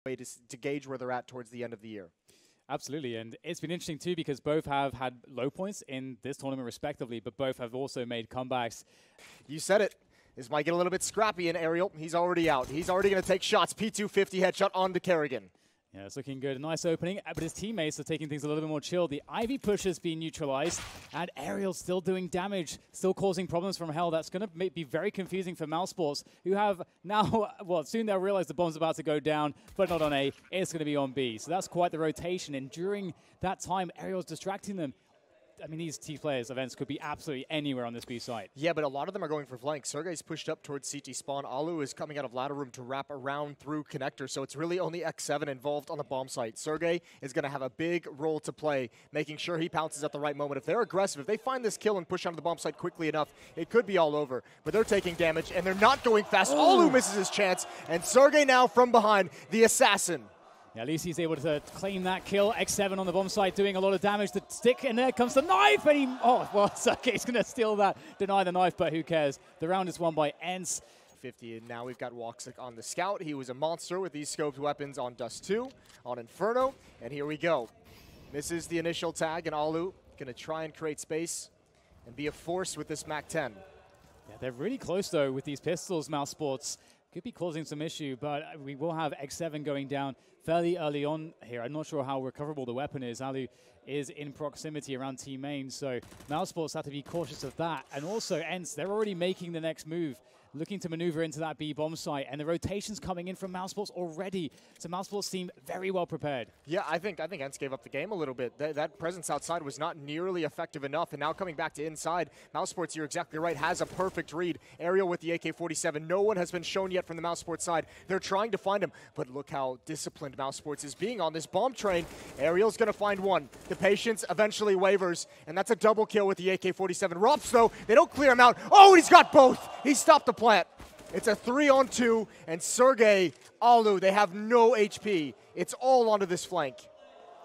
way to gauge where they're at towards the end of the year. Absolutely, and it's been interesting too because both have had low points in this tournament respectively, but both have also made comebacks. You said it. This might get a little bit scrappy in Aerial. He's already out. He's already going to take shots. P250 headshot onto Kerrigan. Yeah, it's looking good. A nice opening, but his teammates are taking things a little bit more chill. The Ivy push has been neutralized, and Aerial's still doing damage, still causing problems from hell. That's going to be very confusing for Mousesports, who have now, well, soon they'll realize the bomb's about to go down, but not on A. It's going to be on B. So that's quite the rotation, and during that time, Aerial's distracting them. I mean, these T players events could be absolutely anywhere on this B site. Yeah, but a lot of them are going for flank. Sergey's pushed up towards CT spawn. Alu is coming out of ladder room to wrap around through connector, so it's really only X7 involved on the bomb site. Sergey is going to have a big role to play, making sure he pounces at the right moment. If they're aggressive, if they find this kill and push onto the bomb site quickly enough, it could be all over. But they're taking damage, and they're not going fast. Alu misses his chance, and Sergey now from behind, the assassin. Yeah, at least he's able to claim that kill. X7 on the bomb site doing a lot of damage. The stick, and there comes the knife, and he, oh, well, Sergey's going to steal that, deny the knife, but who cares? The round is won by Ence. 50, and now we've got Woxic on the scout. He was a monster with these scoped weapons on Dust 2, on Inferno, and here we go. Misses the initial tag, and Alu going to try and create space and be a force with this MAC-10. Yeah, they're really close, though, with these pistols, Mousesports. Could be causing some issue, but we will have X7 going down fairly early on here. I'm not sure how recoverable the weapon is. Alu is in proximity around team main, so Mousesports have to be cautious of that. And also, Ence, they're already making the next move, looking to maneuver into that B bomb site, and the rotation's coming in from Mousesports already. So Mousesports seem very well prepared. Yeah, I think Ence gave up the game a little bit. That presence outside was not nearly effective enough, and now coming back to inside, Mousesports, you're exactly right, has a perfect read. Aerial with the AK-47. No one has been shown yet from the Mousesports side. They're trying to find him, but look how disciplined Mousesports is being on this bomb train. Aerial's going to find one. The patience eventually wavers, and that's a double kill with the AK-47. Rops, though, they don't clear him out. Oh, he's got both. He stopped the plant. It's a 3-on-2, and Sergey, Alu, they have no HP. It's all onto this flank.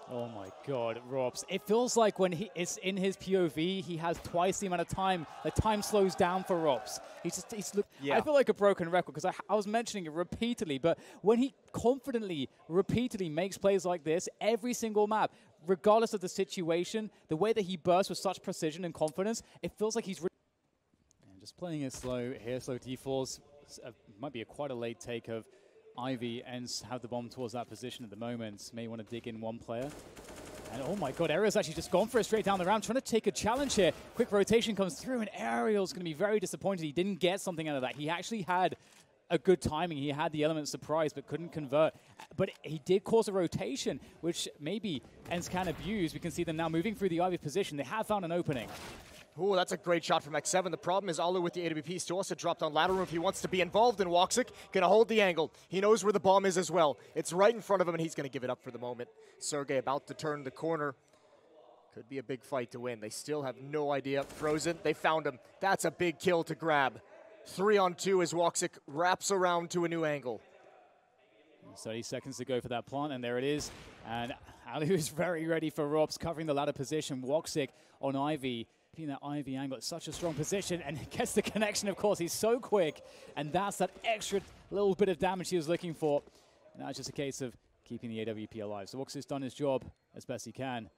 Oh my God, Robs. It feels like when it's in his POV, he has twice the amount of time. The time slows down for Robs. I feel like a broken record because I was mentioning it repeatedly, but when he confidently, repeatedly makes plays like this, every single map, regardless of the situation, the way that he bursts with such precision and confidence, it feels like he's... And just playing it slow here, slow defaults. Might be quite a late take of Ivy, and have the bomb towards that position at the moment. May want to dig in one player. And oh my God, Aerial's actually just gone for it straight down the ramp, trying to take a challenge here. Quick rotation comes through, and Aerial's going to be very disappointed. He didn't get something out of that. He actually had a good timing. He had the element of surprise, but couldn't convert. But he did cause a rotation, which maybe Ence can abuse. We can see them now moving through the Ivy position. They have found an opening. Ooh, that's a great shot from X7. The problem is Alu with the AWP still has to drop down ladder room if he wants to be involved in Woxic. Gonna hold the angle. He knows where the bomb is as well. It's right in front of him, and he's gonna give it up for the moment. Sergey about to turn the corner. Could be a big fight to win. They still have no idea. Frozen, they found him. That's a big kill to grab. 3-on-2 as Woxic wraps around to a new angle. 30 seconds to go for that plant, and there it is. And Alu is very ready for Robs, covering the ladder position. Woxic on Ivy. That Ivy angle, it's such a strong position, and he gets the connection, of course. He's so quick, and that's that extra little bit of damage he was looking for. And now it's just a case of keeping the AWP alive. So Woxic's done his job as best he can.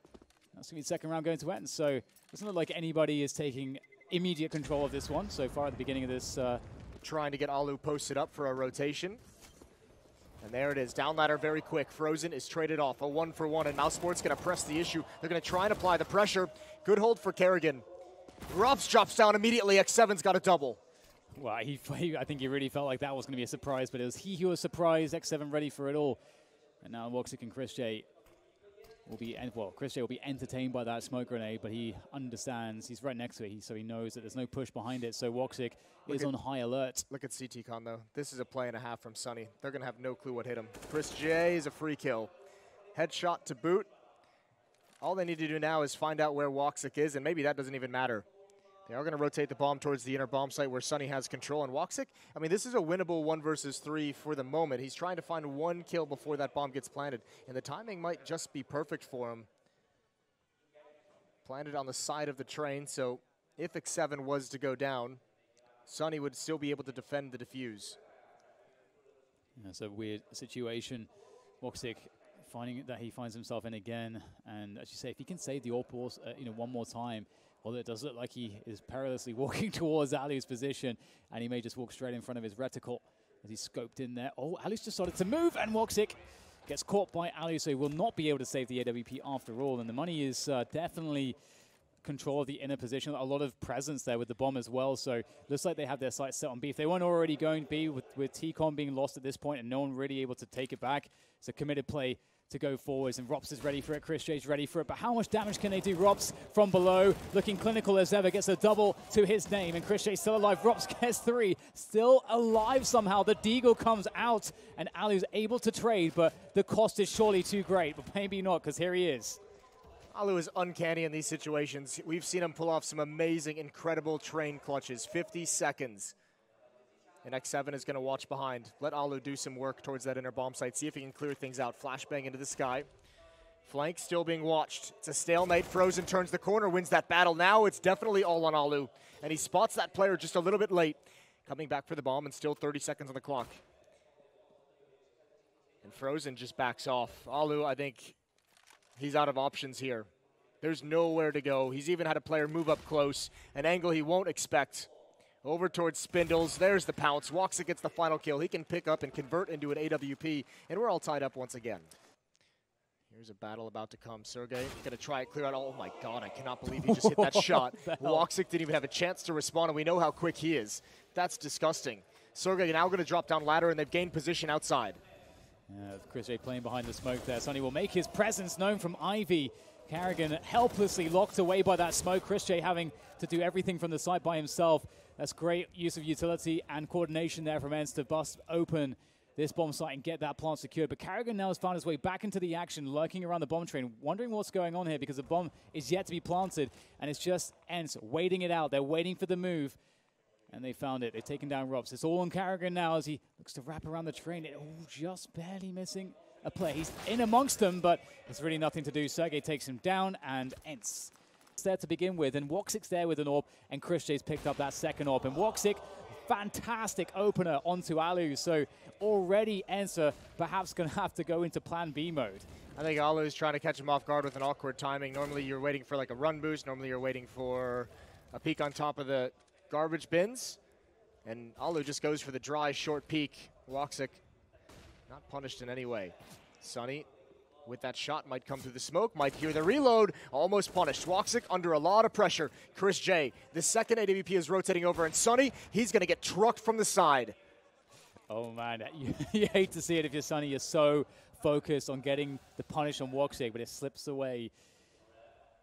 That's going to be the second round going to Ence, so it doesn't look like anybody is taking immediate control of this one so far at the beginning of this. Trying to get Alu posted up for a rotation. And there it is, down ladder very quick. Frozen is traded off, a 1-for-1, and Mousesports going to press the issue. They're going to try and apply the pressure. Good hold for Kerrigan. Robs drops down immediately. X7's got a double. Well, I think he really felt like that was going to be a surprise, but it was he who was surprised. X7 ready for it all. And now Woxic and Chris J will be, well, Chris J will be entertained by that smoke grenade, but he understands. He's right next to it, so he knows that there's no push behind it. So Woxic is on high alert. Look at CTCon, though. This is a play and a half from Sunny. They're going to have no clue what hit him. Chris J is a free kill. Headshot to boot. All they need to do now is find out where Woxic is, and maybe that doesn't even matter. They are going to rotate the bomb towards the inner bomb site where Sunny has control. And Woxic, I mean, this is a winnable 1 versus 3 for the moment. He's trying to find one kill before that bomb gets planted, and the timing might just be perfect for him. Planted on the side of the train, so if X7 was to go down, Sunny would still be able to defend the defuse. That's a weird situation Woxic finding that he finds himself in again, and as you say, if he can save the AWP balls, one more time, although it does look like he is perilously walking towards Alu's position, and he may just walk straight in front of his reticle as he's scoped in there. Oh, Alu's just started to move, and Woxic gets caught by Alu, so he will not be able to save the AWP after all, and the money is definitely control of the inner position. A lot of presence there with the bomb as well, so looks like they have their sights set on B. If they weren't already going to be, with T-Con being lost at this point and no one really able to take it back, it's a committed play to go forwards, and Rops is ready for it, Chris J's ready for it, but how much damage can they do? Rops from below, looking clinical as ever, gets a double to his name, and Chris J's still alive. Rops gets 3, still alive somehow. The Deagle comes out, and Alu's able to trade, but the cost is surely too great, but maybe not, because here he is. Alu is uncanny in these situations. We've seen him pull off some amazing, incredible train clutches. 50 seconds. And X7 is going to watch behind. Let Alu do some work towards that inner bomb site. See if he can clear things out. Flashbang into the sky. Flank still being watched. It's a stalemate. Frozen turns the corner, wins that battle. Now it's definitely all on Alu. And he spots that player just a little bit late. Coming back for the bomb, and still 30 seconds on the clock. And Frozen just backs off. Alu, I think he's out of options here. There's nowhere to go. He's even had a player move up close, an angle he won't expect. Over towards Spindles. There's the pounce. Woxic gets the final kill. He can pick up and convert into an AWP, and we're all tied up once again. Here's a battle about to come. Sergey going to try it clear out. Oh my God, I cannot believe he just hit that shot. Woxic didn't even have a chance to respond, and we know how quick he is. That's disgusting. Sergey now going to drop down ladder, and they've gained position outside. Chris J playing behind the smoke there. Sonny will make his presence known from Ivy. Carrigan helplessly locked away by that smoke. Chris J having to do everything from the side by himself. That's great use of utility and coordination there from Ence to bust open this bomb site and get that plant secured. But Carrigan now has found his way back into the action, lurking around the bomb train, wondering what's going on here because the bomb is yet to be planted, and it's just Ence waiting it out. They're waiting for the move, and they found it. They've taken down Rops. It's all on Carrigan now as he looks to wrap around the train. Just barely missing a play. He's in amongst them, but there's really nothing to do. Sergey takes him down, and Ence there to begin with, and Woxic's there with an AWP, and Chris J's picked up that second AWP, and Woxic, fantastic opener onto Alu, so already Ence perhaps going to have to go into plan B mode. I think Alu is trying to catch him off guard with an awkward timing. Normally you're waiting for like a run boost, normally you're waiting for a peek on top of the garbage bins, and Alu just goes for the dry, short peek. Woxic not punished in any way. Sonny with that shot might come through the smoke, might hear the reload, almost punished. Woxic under a lot of pressure. Chris J, the second AWP is rotating over, and Sonny, he's going to get trucked from the side. Oh man, you hate to see it if you're Sonny. You're so focused on getting the punish on Woxic, but it slips away.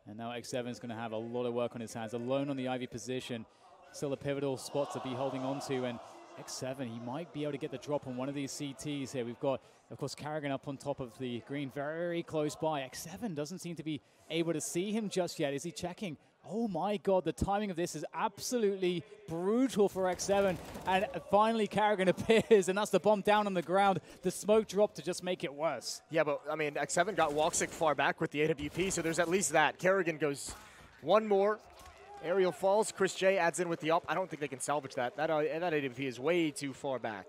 And now X7 is going to have a lot of work on his hands, alone on the Ivy position. Still a pivotal spot to be holding on to, and X7, he might be able to get the drop on one of these CTs here. We've got, of course, Carrigan up on top of the green, very close by. X7 doesn't seem to be able to see him just yet. Is he checking? Oh my God, the timing of this is absolutely brutal for X7. And finally Carrigan appears, and that's the bomb down on the ground. The smoke dropped to just make it worse. Yeah, but I mean, X7 got Woxic far back with the AWP, so there's at least that. Carrigan goes one more. Aerial falls. Chris J adds in with the up. I don't think they can salvage that. That AWP is way too far back.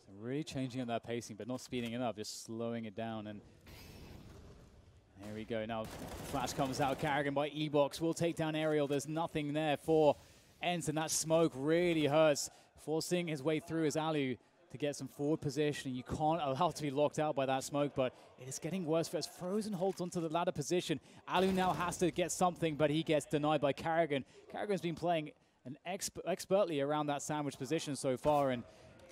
So really changing up that pacing, but not speeding it up, just slowing it down. And there we go. Now flash comes out. Carrigan by E-Box will take down Aerial. There's nothing there for Ence, and that smoke really hurts. Forcing his way through is Alu to get some forward position. You can't allow to be locked out by that smoke, but it is getting worse for us. Frozen holds onto the ladder position. Alu now has to get something, but he gets denied by Carrigan. Carrigan's been playing expertly around that sandwich position so far, and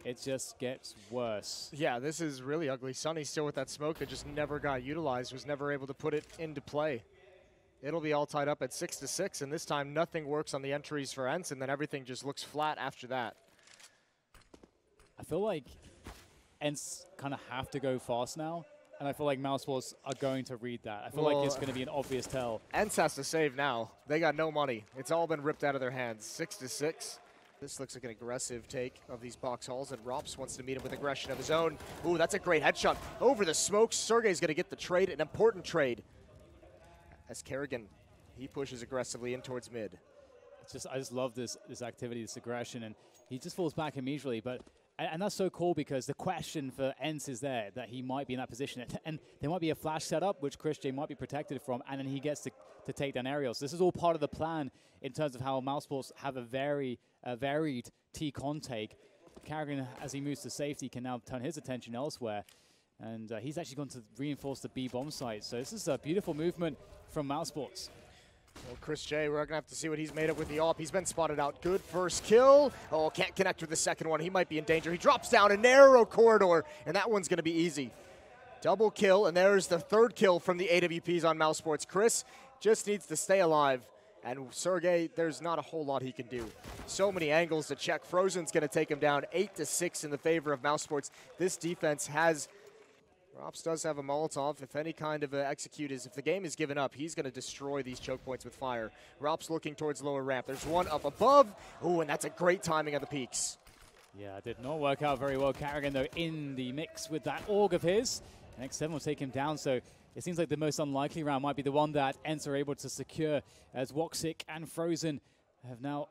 it just gets worse. Yeah, this is really ugly. Sonny still with that smoke that just never got utilized, was never able to put it into play. It'll be all tied up at 6-6, and this time nothing works on the entries for Ence, and then everything just looks flat after that. I feel like Ence kind of have to go fast now, and I feel like Mousesports are going to read that. I feel like it's going to be an obvious tell. Ence has to save now. They got no money. It's all been ripped out of their hands. 6-6. This looks like an aggressive take of these box hauls, and Rops wants to meet him with aggression of his own. Ooh, that's a great headshot. Over the smoke, Sergey's going to get the trade, an important trade. As Carrigan, he pushes aggressively in towards mid. I just love this activity, this aggression, and he just falls back immediately, but And that's so cool because the question for Ence is there, that he might be in that position. And there might be a flash setup, which Chris J might be protected from, and then he gets to take down aerials. This is all part of the plan in terms of how Mousesports have a very varied T-con take. Carrigan, as he moves to safety, can now turn his attention elsewhere. And he's actually going to reinforce the B bomb site. So this is a beautiful movement from Mousesports. Well, Chris J, we're going to have to see what he's made of with the AWP. He's been spotted out. Good first kill. Oh, can't connect with the second one. He might be in danger. He drops down a narrow corridor, and that one's going to be easy. Double kill, and there's the third kill from the AWPs on Mousesports. Chris just needs to stay alive, and Sergey, there's not a whole lot he can do. So many angles to check. Frozen's going to take him down 8-6 in the favor of Mousesports. This defense has... Rops does have a Molotov. If any kind of execute is, if the game is given up, he's going to destroy these choke points with fire. Rops looking towards lower ramp. There's one up above. Oh, and that's a great timing on the peaks. Yeah, did not work out very well. Carrigan, though, in the mix with that AUG of his. X7 will take him down, so it seems like the most unlikely round might be the one that Ence are able to secure, as Woxic and Frozen have now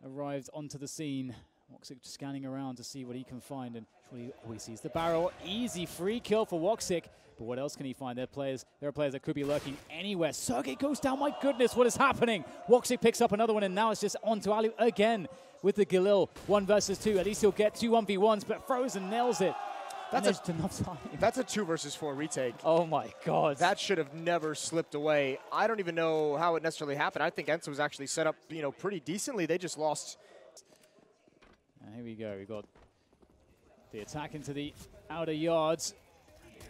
arrived onto the scene. Woxic scanning around to see what he can find, and he always sees the barrel. Easy free kill for Woxic, but what else can he find? There are players that could be lurking anywhere. Sergey goes down. My goodness, what is happening? Woxic picks up another one, and now it's just on to Ali again with the Galil. 1 versus 2. At least he'll get 2 1v1s, but Frozen nails it. That's enough time. That's a 2 versus 4 retake. Oh my God. That should have never slipped away. I don't even know how it necessarily happened. I think Ence was actually set up, pretty decently. They just lost. And here we go. We've got the attack into the outer yards.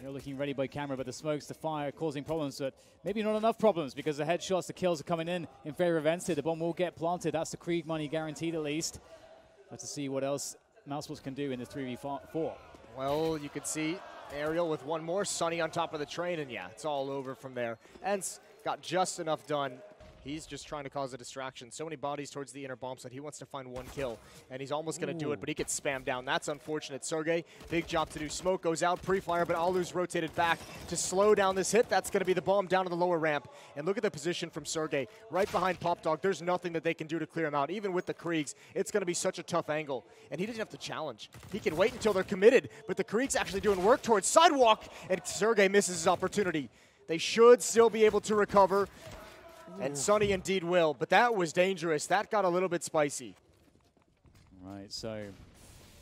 They're looking ready by camera, but the smokes, the fire, causing problems, but maybe not enough problems because the headshots, the kills are coming in favor of Ence. The bomb will get planted. That's the Krieg money guaranteed at least. Let's see what else Mousesports can do in the 3v4. Well, you could see Aerial with one more. Sunny on top of the train, and yeah, it's all over from there. Ence got just enough done. He's just trying to cause a distraction. So many bodies towards the inner bomb site. He wants to find 1 kill, and he's almost going to do it, but he gets spammed down. That's unfortunate. Sergey, big job to do. Smoke goes out, pre-fire, but Alu's rotated back to slow down this hit. That's going to be the bomb down to the lower ramp. And look at the position from Sergey. Right behind Pop Dog. There's nothing that they can do to clear him out. Even with the Kriegs, it's going to be such a tough angle. And he doesn't have to challenge. He can wait until they're committed, but the Kriegs actually doing work towards sidewalk, and Sergey misses his opportunity. They should still be able to recover. And Sunny indeed will, but that was dangerous. That got a little bit spicy. Right, so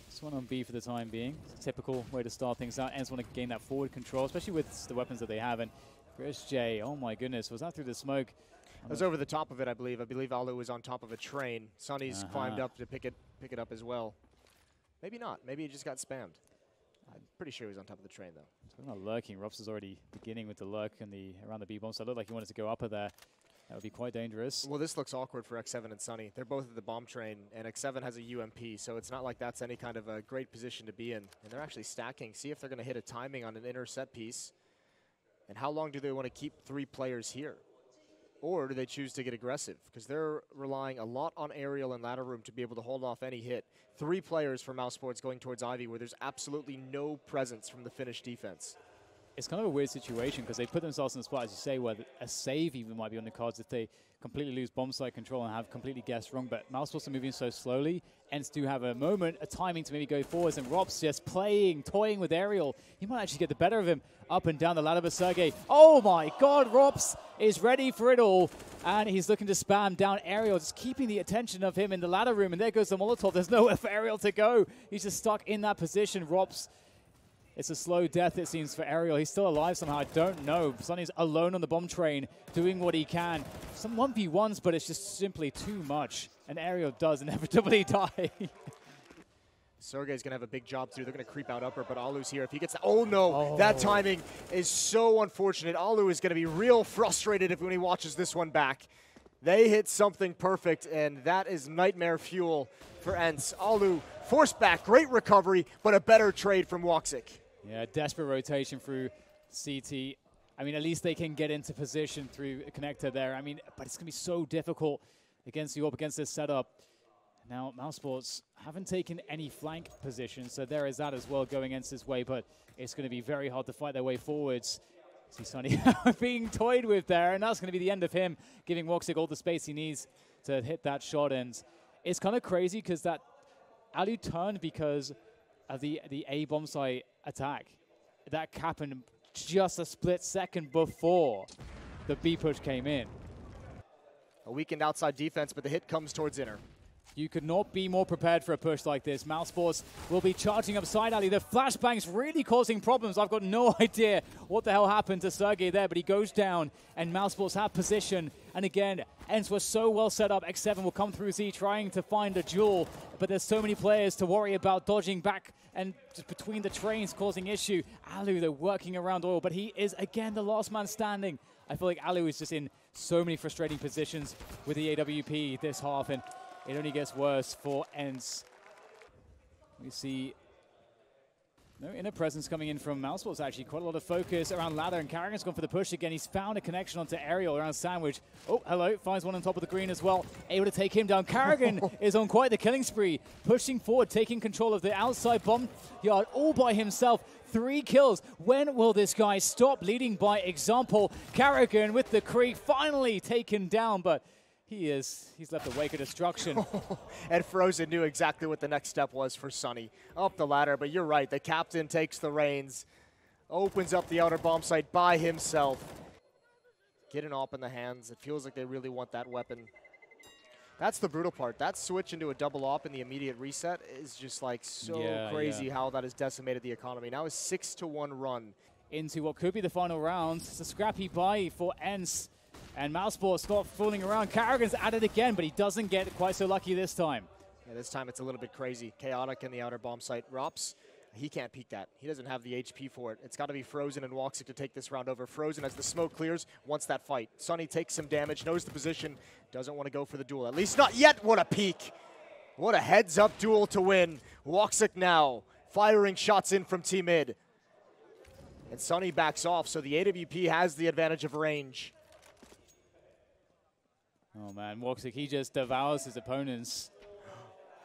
this one on B for the time being. It's a typical way to start things out. Ence want to gain that forward control, especially with the weapons that they have. And Chris J, oh my goodness, was that through the smoke? It was over the top of it, I believe. I believe Alu was on top of a train. Sunny's climbed up to pick it up as well. Maybe not. Maybe he just got spammed. I'm pretty sure he was on top of the train, though. So not lurking. Rops is already beginning with the lurk and around the B bomb, so it looked like he wanted to go up there. That would be quite dangerous. Well, this looks awkward for X7 and Sunny. They're both at the bomb train, and X7 has a UMP, so it's not like that's any kind of a great position to be in. And they're actually stacking. See if they're going to hit a timing on an inner set piece. And how long do they want to keep 3 players here? Or do they choose to get aggressive? Because they're relying a lot on aerial and ladder room to be able to hold off any hit. 3 players for Mousesports going towards Ivy, where there's absolutely no presence from the Finnish defense. It's kind of a weird situation because they put themselves in the spot, as you say, where a save even might be on the cards if they completely lose bomb site control and have completely guessed wrong. But Mousesports are moving so slowly. Ence do have a moment, a timing to maybe go forwards, and Rob's just toying with Aerial. He might actually get the better of him up and down the ladder, but Sergey, oh my God, Robs is ready for it all. And he's looking to spam down Aerial, just keeping the attention of him in the ladder room. And there goes the Molotov. There's nowhere for Aerial to go. He's just stuck in that position. Robs, it's a slow death, it seems, for Aerial. He's still alive somehow. I don't know. Sunny's alone on the bomb train, doing what he can. Some 1v1s, but it's just simply too much. And Aerial does inevitably die. Sergey's going to have a big job to do. They're going to creep out upper, but Alu's here. If he gets that, oh no, that timing is so unfortunate. Alu is going to be real frustrated when he watches this one back. They hit something perfect, and that is nightmare fuel for Ence. Alu forced back, great recovery, but a better trade from Woxic. Yeah, desperate rotation through CT. I mean, at least they can get into position through a connector there. I mean, but it's going to be so difficult against the AWP, against this setup. Now, Mousesports haven't taken any flank position, so there is that as well going against his way, but it's going to be very hard to fight their way forwards. See Sunny being toyed with there, and that's going to be the end of him, giving Woxic all the space he needs to hit that shot. And it's kind of crazy because that Alu turned because of the A bomb site attack. That happened just a split second before the B push came in. A weakened outside defense, but the hit comes towards inner. You could not be more prepared for a push like this. Mousesports will be charging up side alley. The flashbang's really causing problems. I've got no idea what the hell happened to Sergey there, but he goes down, and Mousesports have position. And again, Ence was so well set up. X7 will come through Z trying to find a duel, but there's so many players to worry about dodging back and just between the trains causing issue. Alu, though, working around Oil, but he is, again, the last man standing. I feel like Alu is just in so many frustrating positions with the AWP this half, and it only gets worse for Ence. We see no inner presence coming in from Mousesports, actually. Quite a lot of focus around ladder, and Carrigan's gone for the push again. He's found a connection onto Aerial around Sandwich. Oh, hello, finds one on top of the green as well. Able to take him down. Carrigan is on quite the killing spree, pushing forward, taking control of the outside bomb yard all by himself. 3 kills. When will this guy stop? Leading by example. Carrigan with the creep finally taken down, but he's left a wake of destruction. And Frozen knew exactly what the next step was for Sunny. Up the ladder, but you're right. The captain takes the reins, opens up the outer bomb site by himself. Get an AWP in the hands. It feels like they really want that weapon. That's the brutal part. That switch into a double AWP in the immediate reset is just like so crazy how that has decimated the economy. Now a 6-1 run. Into what could be the final round. It's a scrappy buy for Ence. And Mousesports not fooling around. Carrigan's at it again, but he doesn't get quite so lucky this time. Yeah, this time it's a little bit crazy. Chaotic in the outer bomb site. Rops, he can't peek that. He doesn't have the HP for it. It's got to be Frozen and Woxic to take this round over. Frozen, as the smoke clears, wants that fight. Sunny takes some damage, knows the position, doesn't want to go for the duel. At least not yet. What a peek. What a heads-up duel to win. Woxic now firing shots in from T-mid. And Sunny backs off, so the AWP has the advantage of range. Oh man, Woxic, he just devours his opponents.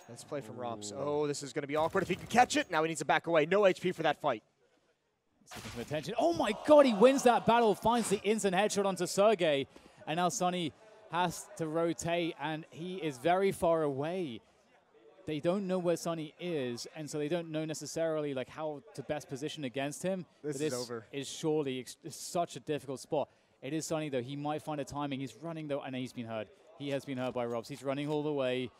Let's play from Rops. Oh, this is going to be awkward if he can catch it. Now he needs to back away. No HP for that fight. Taking some attention. Oh my god, he wins that battle, finds the instant headshot onto Sergey. And now Sunny has to rotate, and he is very far away. They don't know where Sunny is, and so they don't know necessarily like how to best position against him. This is over. Is surely such a difficult spot. It is Sunny, though. He might find a timing. He's running, though, and he's been hurt. He has been hurt by Robs. He's running all the way,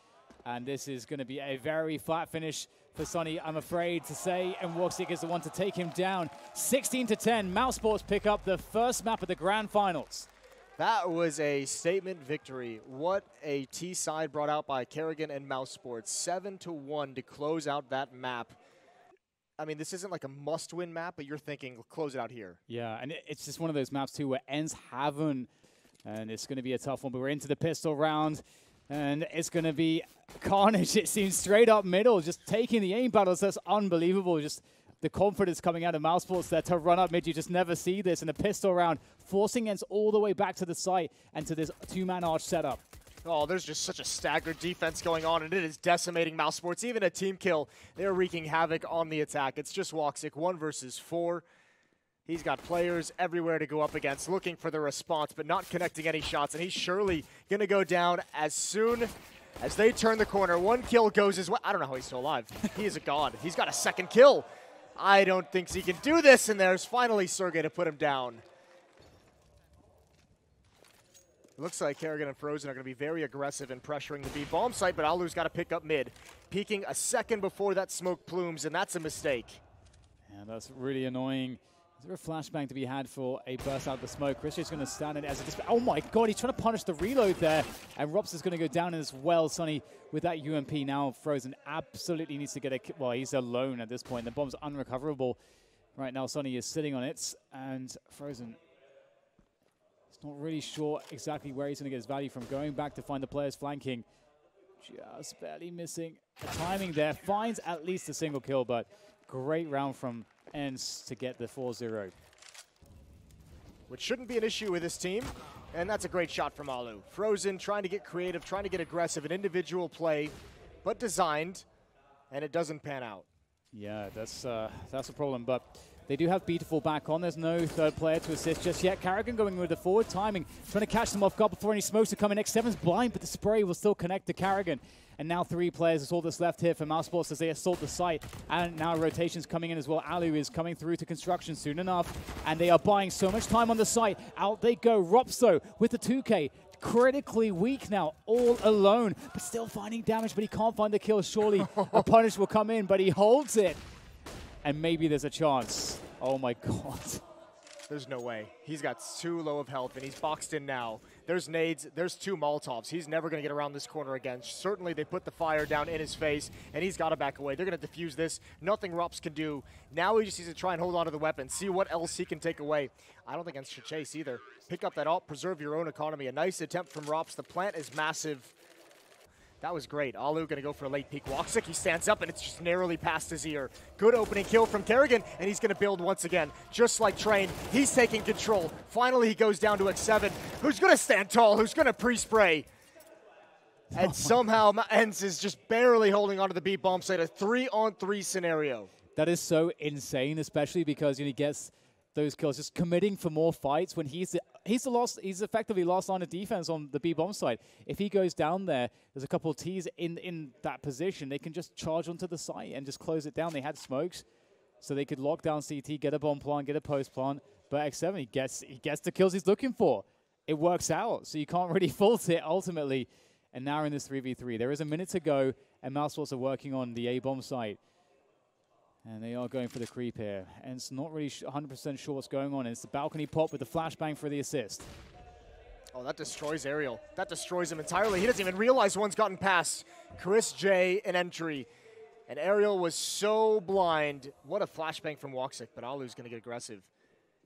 and this is going to be a very flat finish for Sunny, I'm afraid to say, and Woxic is the one to take him down. 16-10, Mousesports pick up the first map of the grand finals. That was a statement victory. What a T-side brought out by Carrigan and Mousesports. 7-1 to close out that map. I mean, this isn't like a must-win map, but you're thinking, close it out here. Yeah, and it's just one of those maps, too, where Ence haven't, and it's going to be a tough one. But we're into the pistol round, and it's going to be carnage. It seems straight up middle, just taking the aim battles. That's unbelievable. Just the confidence coming out of Mousesports there to run up mid. You just never see this in a pistol round, forcing Ence all the way back to the site and to this two-man arch setup. Oh, there's just such a staggered defense going on, and it is decimating Mousesports. Even a team kill, they're wreaking havoc on the attack. It's just Woxic, 1 versus 4. He's got players everywhere to go up against, looking for the response, but not connecting any shots, and he's surely going to go down as soon as they turn the corner. 1 kill goes his way. I don't know how he's still alive. He is a god. He's got a 2nd kill. I don't think he can do this, and there's finally Sergey to put him down. Looks like Carrigan and Frozen are going to be very aggressive in pressuring the B bomb site, but Alu's got to pick up mid. Peeking a second before that smoke plumes, and that's a mistake. Yeah, that's really annoying. Is there a flashbang to be had for a burst out of the smoke? Christian's going to stand in as a display. Oh my god, he's trying to punish the reload there. And Rops is going to go down as well. Sunny with that UMP now. Frozen absolutely needs to get a kill. Well, he's alone at this point. The bomb's unrecoverable. Right now, Sunny is sitting on it, and Frozen not really sure exactly where he's going to get his value from. Going back to find the players flanking. Just barely missing the timing there. Finds at least a single kill, but great round from Ence to get the 4-0. Which shouldn't be an issue with this team, and that's a great shot from Alu. Frozen trying to get creative, trying to get aggressive, an individual play, but designed, and it doesn't pan out. Yeah, that's a problem, but They do have Beautiful back on. There's no third player to assist just yet. Karrigan going with the forward timing, trying to catch them off guard before any smokes are coming. X7's blind, but the spray will still connect to Karrigan. And now 3 players is all that's left here for Mousesports as they assault the site. And now rotations coming in as well. Alu is coming through to construction soon enough. And they are buying so much time on the site. Out they go. Ropso with the 2K. Critically weak now, all alone, but still finding damage, but he can't find the kill. Surely a punish will come in, but he holds it. And maybe there's a chance. Oh my God. There's no way. He's got too low of health, and he's boxed in now. There's nades, there's 2 Molotovs. He's never going to get around this corner again. Certainly they put the fire down in his face, and he's got to back away. They're going to defuse this. Nothing Rops can do. Now he just needs to try and hold on to the weapon, see what else he can take away. I don't think Ence should chase either. Pick up that ult, preserve your own economy. A nice attempt from Rops. The plant is massive. That was great. Alu going to go for a late peek. Woxic, he stands up, and it's just narrowly past his ear. Good opening kill from Karrigan, and he's going to build once again. Just like Train, he's taking control. Finally, he goes down to X7. Who's going to stand tall? Who's going to pre-spray? And somehow, Ence is just barely holding onto the B bomb site. A 3-on-3 scenario. That is so insane, especially because he gets those kills, just committing for more fights when he's effectively last line of defense on the B bomb side. If he goes down there, there's a couple of T's in that position. They can just charge onto the site and just close it down. They had smokes, so they could lock down CT, get a bomb plant, get a post plant. But X7, he gets the kills he's looking for. It works out, so you can't really fault it ultimately. And now we're in this 3v3. There is a minute to go, and Mousesports are working on the A bomb site. And they are going for the creep here. And it's not really 100% sure what's going on. It's the balcony pop with the flashbang for the assist. Oh, that destroys Aerial. That destroys him entirely. He doesn't even realize one's gotten past Chris J in entry. And Aerial was so blind. What a flashbang from Woxic, but Alu's going to get aggressive.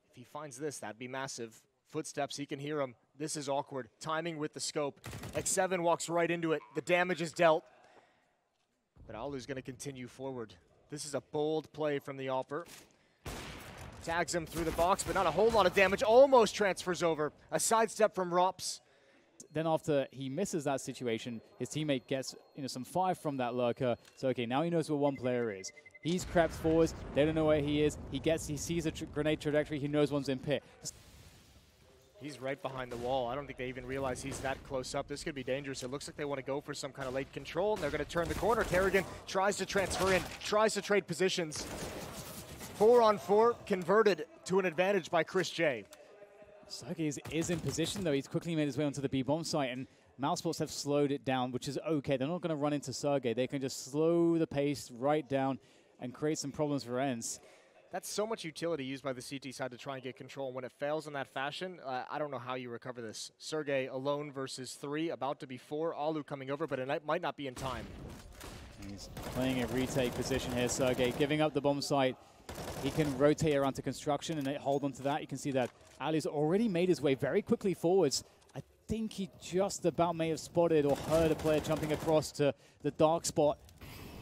If he finds this, that'd be massive. Footsteps, he can hear him. This is awkward. Timing with the scope. X7 walks right into it. The damage is dealt. But Alu's going to continue forward. This is a bold play from the Opper. Tags him through the box, but not a whole lot of damage. Almost transfers over. A sidestep from Rops. Then after he misses that situation, his teammate gets some fire from that lurker. So okay, now he knows where one player is. He's crept forwards. They don't know where he is. He sees a grenade trajectory. He knows one's in pit. He's right behind the wall. I don't think they even realize he's that close up. This could be dangerous. It looks like they want to go for some kind of late control, and they're going to turn the corner. Karrigan tries to transfer in, tries to trade positions. 4-on-4 converted to an advantage by Chris J. Sergey is in position, though. He's quickly made his way onto the B-bomb site, and Mousesports have slowed it down, which is okay. They're not going to run into Sergey. They can just slow the pace right down and create some problems for Ence. That's so much utility used by the CT side to try and get control. And when it fails in that fashion, I don't know how you recover this. Sergey alone versus 3, about to be 4. Alu coming over, but it might not be in time. He's playing a retake position here, Sergey, giving up the bomb site. He can rotate around to construction and hold on to that. You can see that Ali's already made his way very quickly forwards. I think he just about may have spotted or heard a player jumping across to the dark spot.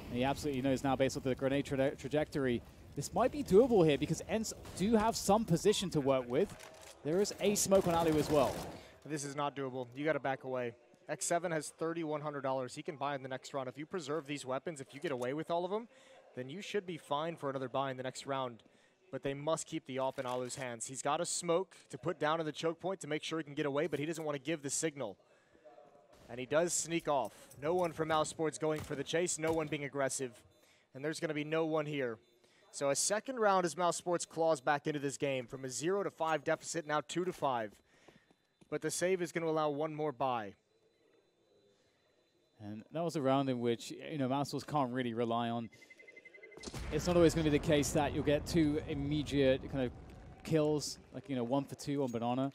And he absolutely knows now, based on the grenade trajectory, this might be doable here because Ence do have some position to work with. There is a smoke on Alu as well. This is not doable. You got to back away. X7 has $3,100. He can buy in the next round. If you preserve these weapons, if you get away with all of them, then you should be fine for another buy in the next round. But they must keep the op in Alu's hands. He's got a smoke to put down in the choke point to make sure he can get away, but he doesn't want to give the signal. And he does sneak off. No one from Mousesports going for the chase, no one being aggressive. And there's going to be no one here. So a second round as Mousesports claws back into this game from a 0-5 deficit, now 2-5. But the save is going to allow one more buy. And that was a round in which, Mousesports can't really rely on. It's not always going to be the case that you'll get 2 immediate kind of kills, like, 1 for 2 on Banana.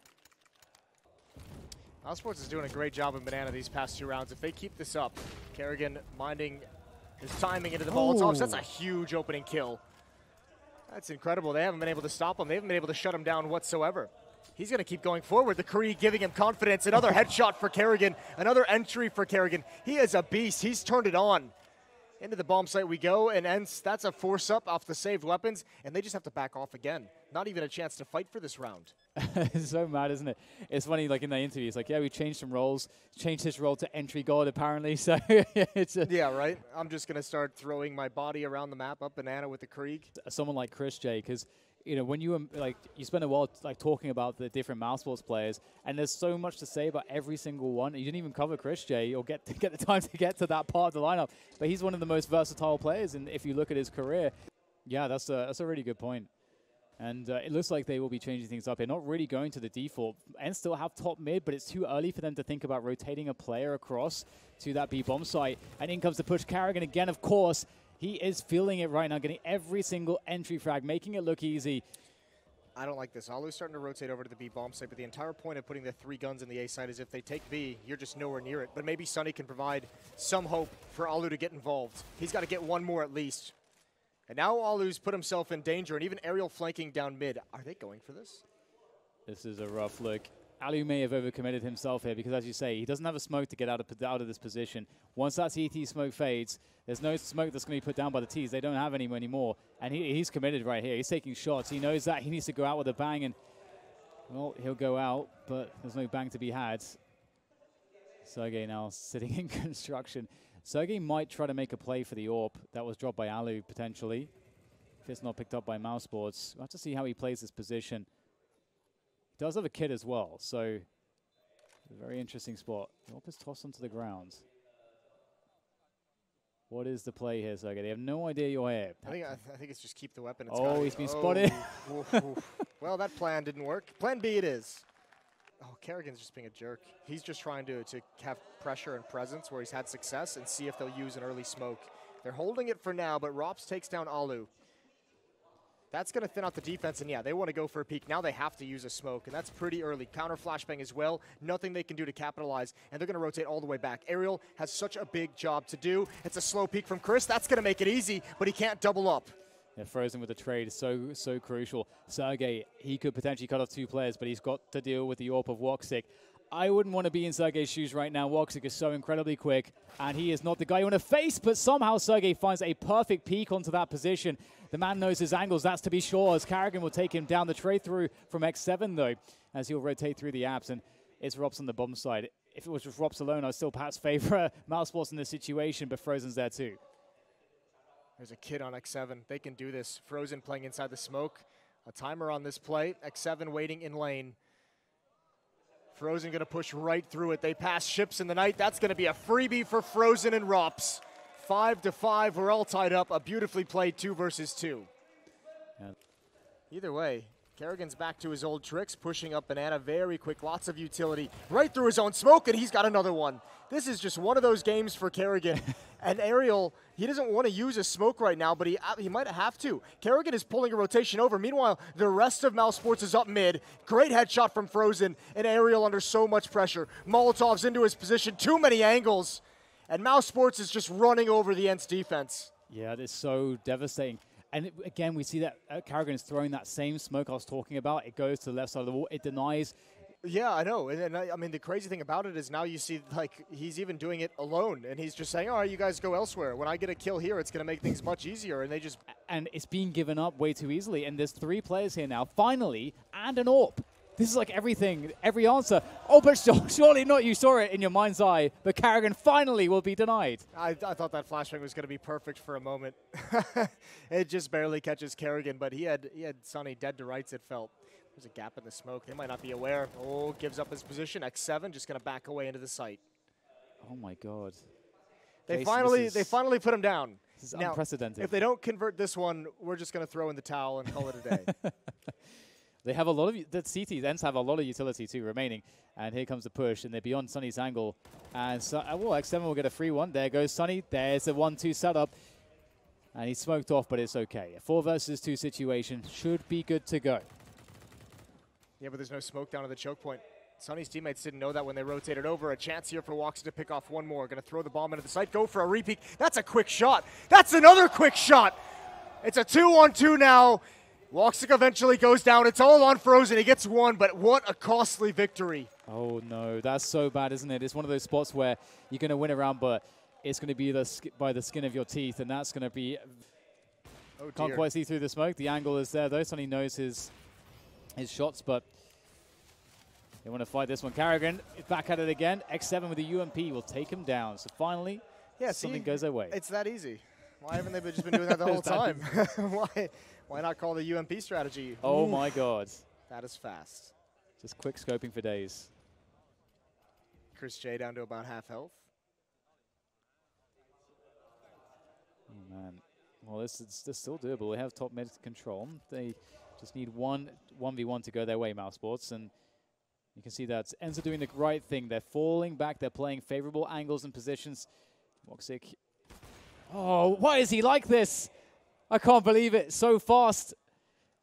Mousesports is doing a great job in Banana these past 2 rounds. If they keep this up, Karrigan minding his timing into the Molotovs, that's a huge opening kill. That's incredible. They haven't been able to stop him. They haven't been able to shut him down whatsoever. He's going to keep going forward. The Kree giving him confidence. Another headshot for Karrigan. Another entry for Karrigan. He is a beast. He's turned it on. Into the bomb site we go, and Ence, that's a force up off the saved weapons, and they just have to back off again. Not even a chance to fight for this round. It's so mad, isn't it? It's funny, like in the interview, it's like, yeah, we changed some roles. Changed his role to entry god, apparently. So it's yeah, right? I'm just going to start throwing my body around the map up Banana with the Krieg. Someone like Chris J, because you know, when you you spend a while like talking about the different Mousesports players, and there's so much to say about every single one. You didn't even cover Chris J or get the time to get to that part of the lineup, but he's one of the most versatile players. And if you look at his career, yeah, that's a really good point. And it looks like they will be changing things up. They're not really going to the default. Ence still have top mid, but it's too early for them to think about rotating a player across to that B bomb site. And in comes the push. Karrigan again, of course. He is feeling it right now, getting every single entry frag, making it look easy. I don't like this. Alu's starting to rotate over to the B bomb site, but the entire point of putting the 3 guns in the A site is if they take B, you're just nowhere near it. But maybe Sunny can provide some hope for Alu to get involved. He's got to get one more at least. And now Alu's put himself in danger, and even Aerial flanking down mid. Are they going for this? This is a rough look. Alu may have overcommitted himself here because, as you say, he doesn't have a smoke to get out of this position. Once that CT smoke fades, there's no smoke that's going to be put down by the Ts. They don't have any anymore. And he's committed right here. He's taking shots. He knows that he needs to go out with a bang. And, well, he'll go out, but there's no bang to be had. Sergey now sitting in construction. Sergey might try to make a play for the AWP that was dropped by Alu, potentially. If it's not picked up by Mousesports. We'll have to see how he plays this position. He does have a kid as well, so a very interesting spot. The AWP is tossed onto the ground. What is the play here, Sergey? They have no idea you're here. I think it's just keep the weapon. Oh, he's been spotted. Oof, oof. Well, that plan didn't work. Plan B it is. Oh, Karrigan's just being a jerk. He's just trying to have pressure and presence where he's had success and see if they'll use an early smoke. They're holding it for now, but Rops takes down Alu. That's going to thin out the defense, and yeah, they want to go for a peek. Now they have to use a smoke, and that's pretty early. Counter flashbang as well. Nothing they can do to capitalize, and they're going to rotate all the way back. Aerial has such a big job to do. It's a slow peek from Chris. That's going to make it easy, but he can't double up. Yeah, Frozen with the trade is so crucial. Sergey, he could potentially cut off 2 players, but he's got to deal with the AWP of Woxic. I wouldn't want to be in Sergey's shoes right now. Woxic is so incredibly quick, and he is not the guy you want to face, but somehow Sergey finds a perfect peek onto that position. The man knows his angles, that's to be sure, as Karrigan will take him down. The trade through from X7, though, as he'll rotate through the apps, and it's Rops on the bomb side. If it was just Rops alone, I'd still perhaps favor Mousesports in this situation, but Frozen's there too. There's a kid on X7. They can do this. Frozen playing inside the smoke. A timer on this play. X7 waiting in lane. Frozen going to push right through it. They pass ships in the night. That's going to be a freebie for Frozen and Rops. 5-5. We're all tied up. A beautifully played 2 versus 2. Yeah. Either way, Karrigan's back to his old tricks, pushing up Banana very quick. Lots of utility. Right through his own smoke, and he's got another one. This is just one of those games for Karrigan. And Aerial, he doesn't want to use a smoke right now, but he might have to. Karrigan is pulling a rotation over. Meanwhile, the rest of Mousesports is up mid. Great headshot from Frozen, and Aerial under so much pressure. Molotov's into his position, too many angles. And Mousesports is just running over the Ence defense. Yeah, it is so devastating. And again, we see that Karrigan is throwing that same smoke I was talking about. It goes to the left side of the wall. It denies. Yeah, I know. And I mean, the crazy thing about it is now you see, like, he's even doing it alone. And he's just saying, all right, you guys go elsewhere. When I get a kill here, it's going to make things much easier. And they just... And it's being given up way too easily. And there's 3 players here now, finally, and an AWP. This is like everything, every answer. Oh, but surely not. You saw it in your mind's eye. But Karrigan finally will be denied. I thought that flashbang was going to be perfect for a moment. It just barely catches Karrigan. But he had Sunny dead to rights, it felt. There's a gap in the smoke. They might not be aware. Oh, gives up his position. X7 just going to back away into the site. Oh, my God. They finally put him down. This is unprecedented. If they don't convert this one, we're just going to throw in the towel and call it a day. They have a lot of, the CTs, Ence have a lot of utility too remaining. And here comes the push, and they're beyond Sunny's angle. And so, well, X7 will get a free one. There goes Sunny. There's the 1-2 setup. And he's smoked off, but it's okay. A 4 versus 2 situation should be good to go. Yeah, but there's no smoke down to the choke point. Sunny's teammates didn't know that when they rotated over. A chance here for Woxic to pick off one more. Going to throw the bomb into the site. Go for a repeat. That's a quick shot. That's another quick shot. It's a 2-on-2 now. Woxic eventually goes down. It's all on Frozen. He gets one, but what a costly victory. Oh, no. That's so bad, isn't it? It's one of those spots where you're going to win a round, but it's going to be by the skin of your teeth, and that's going to be... Oh, can't quite see through the smoke. The angle is there, though. Sonny knows his shots, but they want to fight this one. Karrigan back at it again. X7 with the UMP will take him down. So finally, something goes their way. It's that easy. Why haven't they just been doing that the whole time? Why not call the UMP strategy? Oh my god. That is fast. Just quick scoping for days. Chris J down to about half health. Oh man. Well, this is still doable. They have top mid control. They just need 1v1 to go their way, Mousesports, and you can see that Ence are doing the right thing. They're falling back. They're playing favorable angles and positions. Woxic. Oh, why is he like this? I can't believe it. So fast.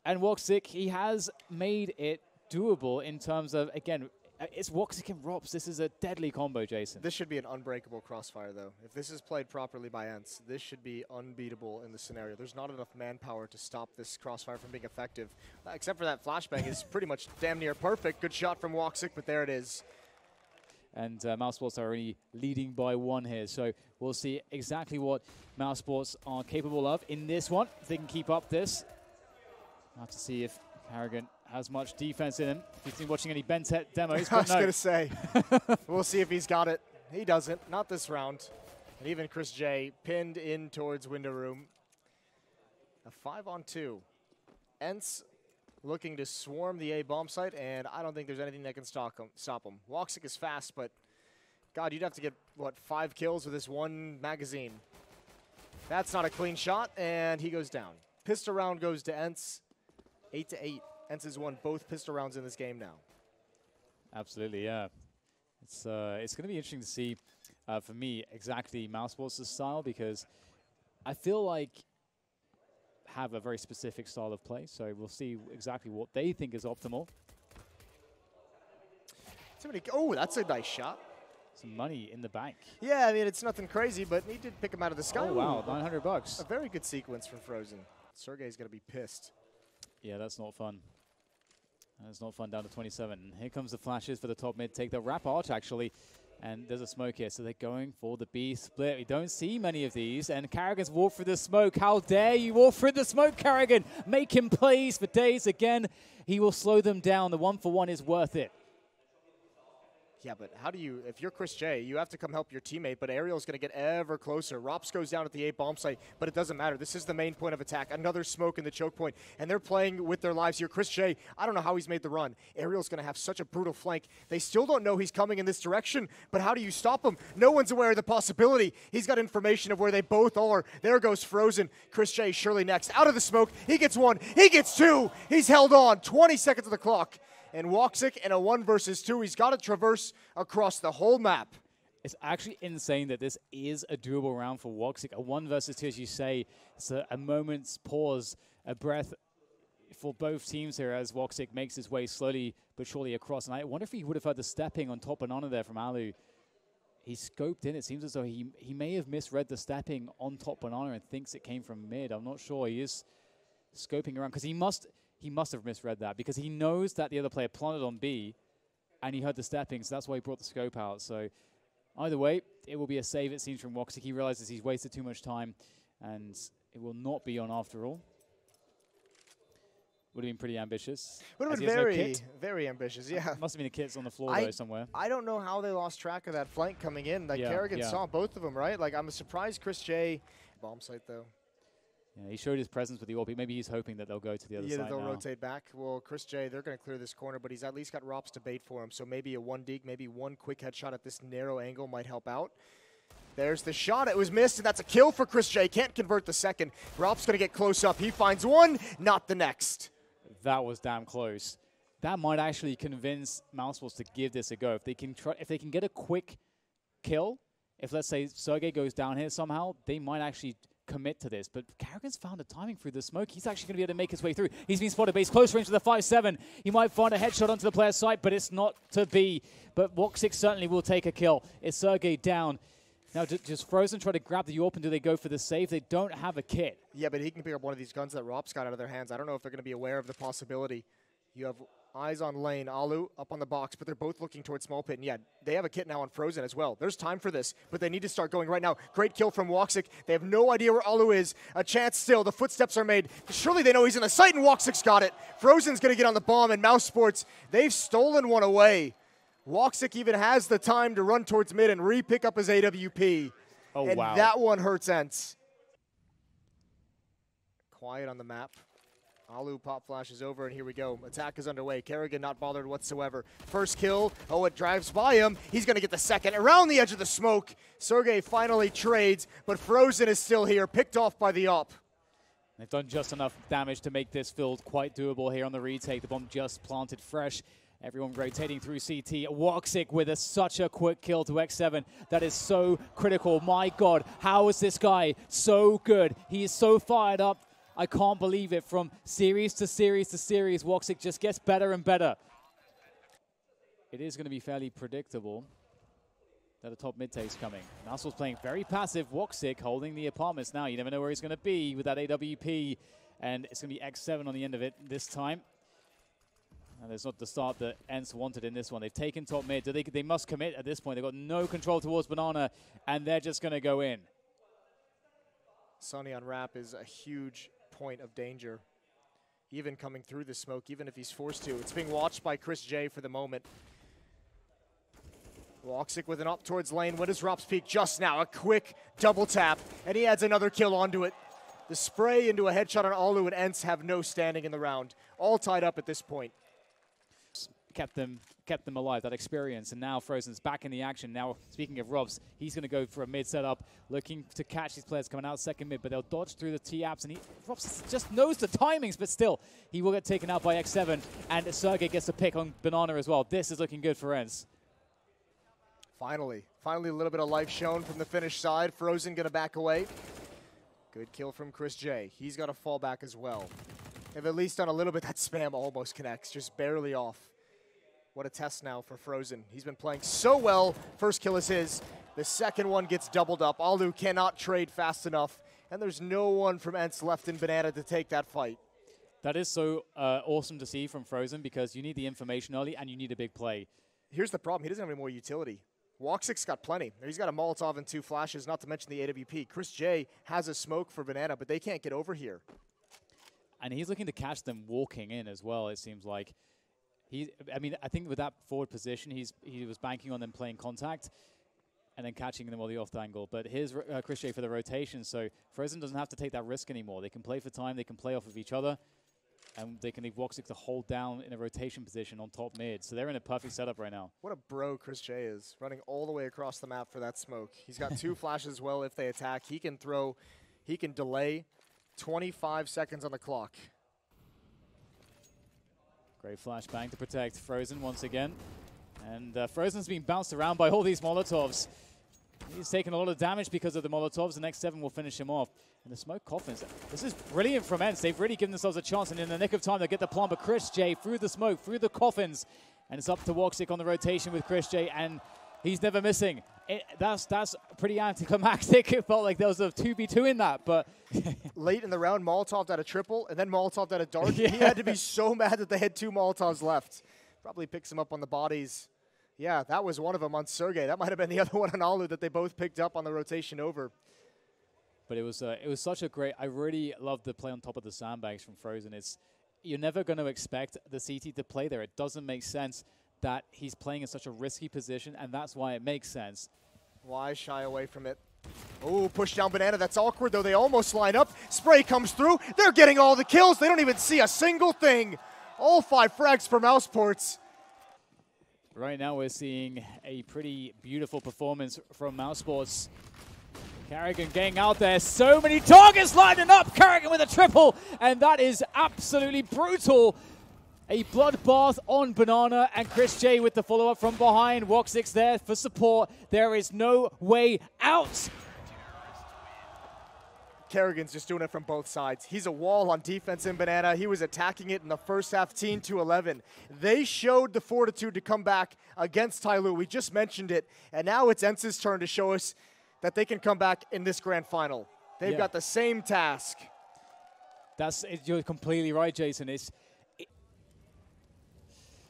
And Woxic, he has made it doable in terms of, again, it's Woxic and Rops. This is a deadly combo, Jason. This should be an unbreakable crossfire, though. If this is played properly by Ence, this should be unbeatable in the scenario. There's not enough manpower to stop this crossfire from being effective. Except for that flashbang is pretty much damn near perfect. Good shot from Woxic, but there it is. And Mousesports are already leading by 1 here. So we'll see exactly what Mousesports are capable of in this one. If they can keep up this. We'll have to see if Carrigan has much defense in him. If he's been watching any Bentet demos, I but was no. going to say, we'll see if he's got it. He doesn't, not this round. And even Chris J pinned in towards window room. A 5-on-2. Ence looking to swarm the A bomb site, and I don't think there's anything that can stop him. Woxic is fast, but God, you'd have to get, what, 5 kills with this one magazine. That's not a clean shot, and he goes down. Pistol round goes to Ence, 8-8. Ence has won both pistol rounds in this game now. Absolutely, yeah. It's going to be interesting to see, for me, exactly Mousesports' style, because I feel like have a very specific style of play, so we'll see exactly what they think is optimal. Oh, that's a nice shot. Some money in the bank. Yeah, I mean, it's nothing crazy, but he did pick him out of the sky. Oh, wow, 900 bucks. A very good sequence from Frozen. Sergey's going to be pissed. Yeah, that's not fun. That's not fun, down to 27. Here comes the flashes for the top mid. Take the wrap arch, actually. And there's a smoke here, so they're going for the B split. We don't see many of these, and Carrigan's walked through the smoke. How dare you walk through the smoke, Carrigan? Make him plays for days again. He will slow them down. The 1-for-1 is worth it. Yeah, but how do you, if you're Chris J, you have to come help your teammate, but Ariel's going to get ever closer. Rops goes down at the A bomb site, but it doesn't matter. This is the main point of attack. Another smoke in the choke point, and they're playing with their lives here. Chris J, I don't know how he's made the run. Ariel's going to have such a brutal flank. They still don't know he's coming in this direction, but how do you stop him? No one's aware of the possibility. He's got information of where they both are. There goes Frozen. Chris J surely next. Out of the smoke, he gets 1, he gets 2. He's held on, 20 seconds of the clock. And Woxic in a 1 versus 2. He's got to traverse across the whole map. It's actually insane that this is a doable round for Woxic. A 1 versus 2, as you say. It's a moment's pause, a breath for both teams here as Woxic makes his way slowly but surely across. And I wonder if he would have had the stepping on top and on there from Alu. He scoped in. It seems as though he may have misread the stepping on top banana and thinks it came from mid. I'm not sure. He is scoping around because he must have misread that because he knows that the other player planted on B and he heard the stepping, so that's why he brought the scope out. So either way, it will be a save, it seems, from Woxic. He realizes he's wasted too much time and it will not be on after all. Would have been pretty ambitious. Would have been very, very ambitious, yeah. Must have been the kits on the floor, though, somewhere. I don't know how they lost track of that flank coming in. Like, Carrigan saw both of them, right? Like, I'm surprised Chris J. Bomb site, though. Yeah, he showed his presence with the AWP. Maybe he's hoping that they'll go to the other side Yeah, they'll now. rotate back. Well, Chris J, they're going to clear this corner, but he's at least got Rops to bait for him. So maybe a 1 deke, maybe 1 quick headshot at this narrow angle might help out. There's the shot. It was missed, and that's a kill for Chris J. Can't convert the second. Rops going to get close up. He finds 1, not the next. That was damn close. That might actually convince Mousesports to give this a go. If they can get a quick kill, if let's say Sergey goes down here somehow, they might actually commit to this. But Carrigan's found a timing through the smoke. He's actually going to be able to make his way through. He's been spotted, but he's close range to the 5-7. He might find a headshot onto the player's site, but it's not to be. But Woxic certainly will take a kill. It's Sergey down. Now, just Frozen try to grab the AWP, and do they go for the save? They don't have a kit. Yeah, but he can pick up one of these guns that Rops got out of their hands. I don't know if they're going to be aware of the possibility. You have eyes on lane, Alu up on the box, but they're both looking towards small pit. And yeah, they have a kit now on Frozen as well. There's time for this, but they need to start going right now. Great kill from Woxic. They have no idea where Alu is. A chance still. The footsteps are made. Surely they know he's in the site, and Woxic's got it. Frozen's going to get on the bomb, and Mousesports, they've stolen one away. Woxic even has the time to run towards mid and re-pick up his AWP. Oh, and wow. that one hurts Ence. Quiet on the map. Alu pop flash is over, and here we go. Attack is underway. Kerrigan not bothered whatsoever. First kill. Oh, it drives by him. He's going to get the second. Around the edge of the smoke. Sergey finally trades, but Frozen is still here, picked off by the op. They've done just enough damage to make this field quite doable here on the retake. The bomb just planted fresh. Everyone rotating through CT. Woxic with such a quick kill to X7. That is so critical. My God, how is this guy so good? He is so fired up. I can't believe it. From series to series to series, Woxic just gets better and better. It is going to be fairly predictable that the top mid take's coming. Mousesports playing very passive. Woxic holding the apartments now. You never know where he's going to be with that AWP. And it's going to be X7 on the end of it this time. And it's not the start that Ence wanted in this one. They've taken top mid. They must commit at this point. They've got no control towards Banana, and they're just going to go in. Sonny on Rap is a huge point of danger, even coming through the smoke, even if he's forced to. It's being watched by Chris J for the moment. Woxic with an up towards lane. What is Rop's peak just now? A quick double tap, and he adds another kill onto it. The spray into a headshot on Alu and Ence have no standing in the round. All tied up at this point. Kept them alive, that experience, and now Frozen's back in the action. Now, speaking of Robs, he's going to go for a mid setup, looking to catch these players coming out second mid, but they'll dodge through the T-apps, and Robs just knows the timings, but still, he will get taken out by X7, and Sergey gets a pick on Banana as well. This is looking good for Ence. Finally a little bit of life shown from the Finnish side. Frozen going to back away. Good kill from Chris J. He's got to fall back as well. They've at least done a little bit. That spam almost connects, just barely off. What a test now for Frozen. He's been playing so well. First kill is his. The second one gets doubled up. Alu cannot trade fast enough. And there's no one from Ence left in Banana to take that fight. That is so awesome to see from Frozen, because you need the information early and you need a big play. Here's the problem. He doesn't have any more utility. Woxic's got plenty. He's got a Molotov and 2 flashes, not to mention the AWP. Chris J has a smoke for Banana, but they can't get over here. And he's looking to catch them walking in as well, it seems like. I think with that forward position, he was banking on them playing contact and then catching them on the off angle. But here's Chris J for the rotation, so Frozen doesn't have to take that risk anymore. They can play for time, they can play off of each other, and they can leave Woxic to hold down in a rotation position on top mid. So they're in a perfect setup right now. What a bro Chris J is, running all the way across the map for that smoke. He's got 2 flashes as well if they attack. He can throw, he can delay 25 seconds on the clock. Great flashbang to protect Frozen once again. And Frozen's being bounced around by all these Molotovs. He's taken a lot of damage because of the Molotovs. The next 7 will finish him off. And the smoke coffins. This is brilliant from Ence. They've really given themselves a chance. And in the nick of time, they'll get the plant. But Chris J through the smoke, through the coffins. And it's up to Woxic on the rotation with Chris J. And he's never missing. That's pretty anticlimactic. It felt like there was a 2v2 in that, but late in the round, Molotov had a triple, and then Molotov had a dart. Yeah. He had to be so mad that they had 2 Molotovs left. Probably picks him up on the bodies. Yeah, that was one of them on Sergey. That might have been the other one on Alu that they both picked up on the rotation over. But it was such a great. I really loved the play on top of the sandbags from Frozen. You're never going to expect the CT to play there. It doesn't make sense that he's playing in such a risky position, and that's why it makes sense. Why shy away from it? Oh, push down Banana. That's awkward, though. They almost line up. Spray comes through. They're getting all the kills. They don't even see a single thing. All 5 frags for Mousesports. Right now we're seeing a pretty beautiful performance from Mousesports. Kerrigan getting out there. So many targets lining up. Kerrigan with a triple, and that is absolutely brutal. A bloodbath on Banana, and Chris J with the follow-up from behind. Woxic's there for support. There is no way out. Kerrigan's just doing it from both sides. He's a wall on defense in Banana. He was attacking it in the first half, 10-11. They showed the fortitude to come back against Tyloo. We just mentioned it, and now it's Ence's turn to show us that they can come back in this grand final. They've got the same task. You're completely right, Jason.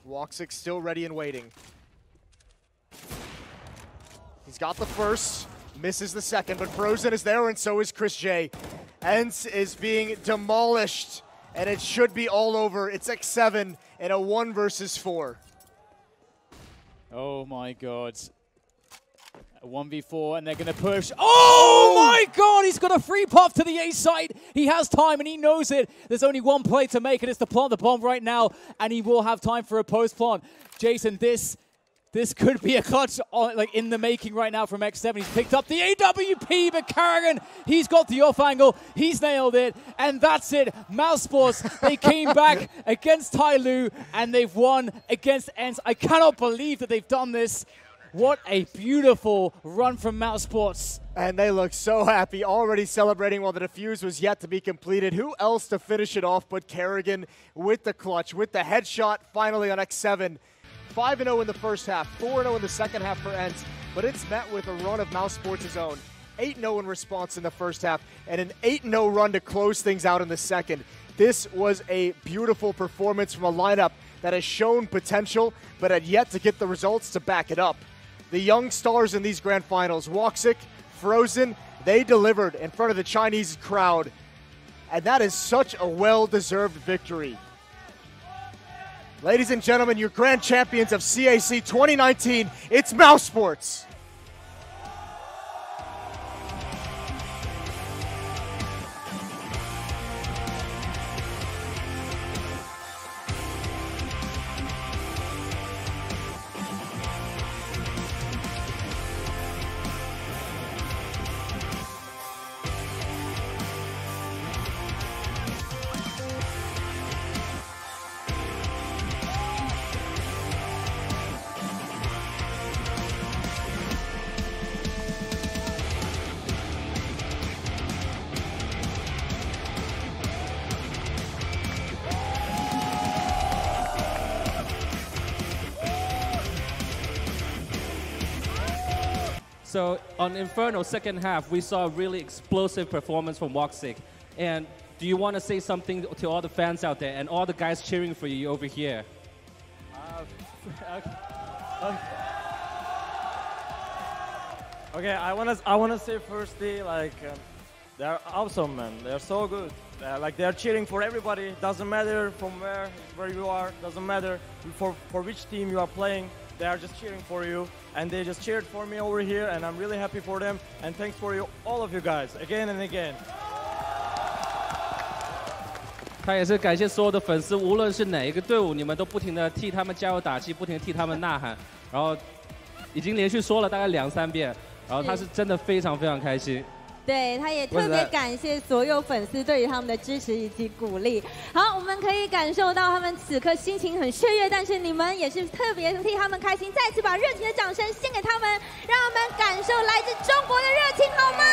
Woxic still ready and waiting. He's got the first, misses the second, but Frozen is there, and so is Chris J. Ence is being demolished, and it should be all over. It's X7 in a 1 versus 4. Oh my God. A 1v4, and they're going to push. Oh my god, he's got a free puff to the A side. He has time, and he knows it. There's only one play to make, and it's to plant the bomb right now, and he will have time for a post-plant. Jason, this could be a clutch in the making right now from X7. He's picked up the AWP, but Carrigan, he's got the off angle. He's nailed it, and that's it. Mousesports, they came back against Tyloo, and they've won against Ence. I cannot believe that they've done this. What a beautiful run from Mousesports. And they look so happy, already celebrating while the defuse was yet to be completed. Who else to finish it off but Carrigan with the clutch, with the headshot finally on X7. 5-0 in the first half, 4-0 in the second half for Ence, but it's met with a run of Mousesports' own. 8-0 in response in the first half, and an 8-0 run to close things out in the second. This was a beautiful performance from a lineup that has shown potential, but had yet to get the results to back it up. The young stars in these grand finals, Woxic, Frozen, they delivered in front of the Chinese crowd. And that is such a well-deserved victory. Ladies and gentlemen, your grand champions of CAC 2019, it's Mousesports. So on Inferno second half, we saw a really explosive performance from Woxic. And do you want to say something to all the fans out there and all the guys cheering for you over here? Okay, I wanna say firstly, they're awesome, man. They're so good. They're cheering for everybody. Doesn't matter from where you are. Doesn't matter for which team you are playing. They are just cheering for you, and they just cheered for me over here, and I'm really happy for them. And thanks for you, all of you guys, again and again. 他也是感谢所有的粉丝，无论是哪一个队伍，你们都不停的替他们加油打气，不停地替他们呐喊，然后已经连续说了大概2-3遍，然后他是真的非常非常开心。对，他也特别感谢所有粉丝对于他们的支持以及鼓励。好，我们可以感受到他们此刻心情很雀跃，但是你们也是特别替他们开心，再次把热情的掌声献给他们，让他们感受来自中国的热情，好吗？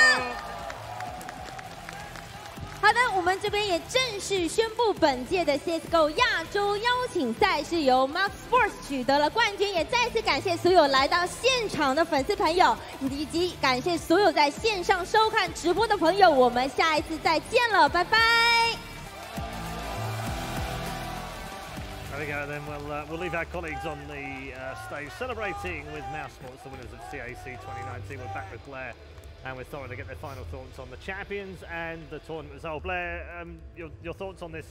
好的，我们这边也正式宣布，本届的 CSGO 亚洲邀请赛是由 Mousesports 取得了冠军，也再次感谢所有来到现场的粉丝朋友，以及感谢所有在线上收看直播的朋友，我们下一次再见了，拜拜。There we go. Then we'll leave our colleagues on the stage celebrating with Mousesports, the winners of CAC 2019. We're back with Blair and with Thorin to get their final thoughts on the champions and the tournament result. Blair, your thoughts on this?